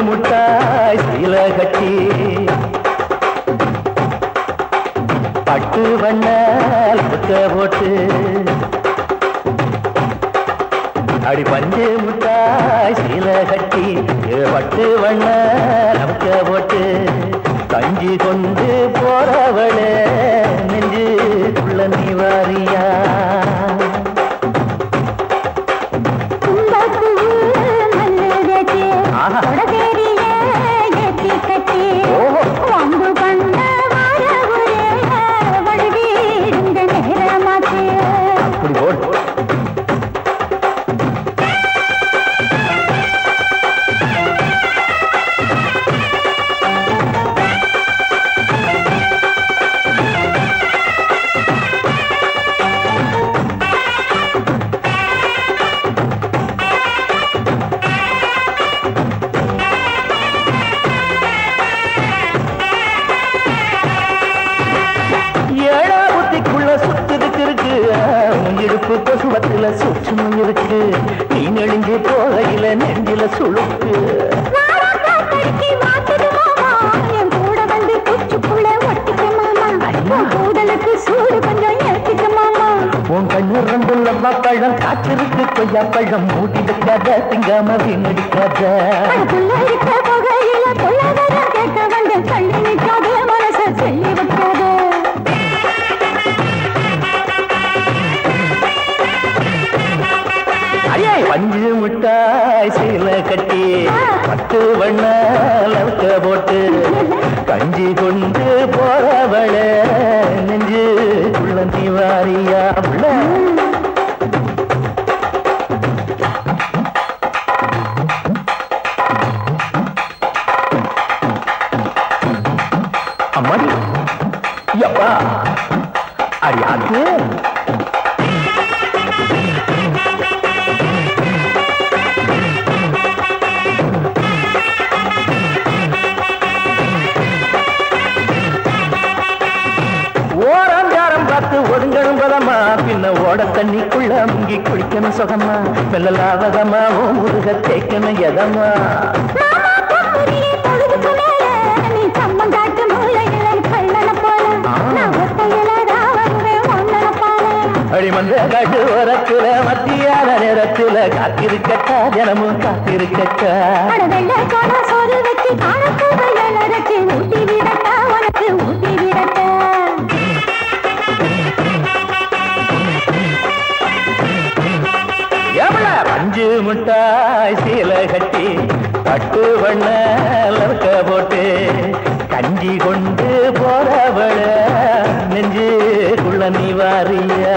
முட்டாய் சீல கட்டி பட்டு வண்ணால் புத்த போட்டு அடி பஞ்சு முட்டாய் சீல கட்டி பட்டு வண்ணால் புத்த போட்டு கஞ்சி கொண்டு போறவளே நெஞ்சுக்குள்ள நீ வாரியா பசுவத்தில சூட்சமும் இருக்கு நீ நெடுங்கி போகையில நெஞ்சில சுழுக்கு கூட வந்து குச்சுக்குள்ள ஒட்டிக்க மாமா கூடலுக்கு சூடு கொஞ்சம் ஏற்றிக்க மாமா உன் கண்ணு ரெண்டுள்ளவா பழம் காற்றிருக்கு கொய்யா பழம் மூடி வைக்காத திங்காம வீணடிக்காத இருக்க போகையில பொல்லாத கேட்க வந்து தள்ளி நிற்காத மனச சொல்லி வைக்காத பஞ்சு முட்டாய் சீல கட்டி பட்டு வண்ண லவுக்க போட்டு கஞ்சி கொண்டு போறவள நெஞ்சு குள்ளந்தி வாரியா அம்மாடி யப்பா அடியாக்கு ஒதுங்கணும் பதமா பின்ன ஓட தண்ணிக்குள்ள முங்கி குளிக்கணும் சுகமா வெள்ளலாவதமா ஓ முருக தேய்க்கணும் எதமா அடிமந்த காட்டு ஓரத்துல மத்தியான நேரத்துல காத்திருக்கட்டா தினமும் காத்திருக்கட்டா சோறு வச்சு காணக்கூட ஊட்டி விடட்டா உனக்கு ஊட்டி விடட்டா பஞ்சு முட்டாய் சீல கட்டி பட்டு வண்ண லவுக்க போட்டு கஞ்சி கொண்டு போறவள நெஞ்சுக்குள்ள நீ வாரியா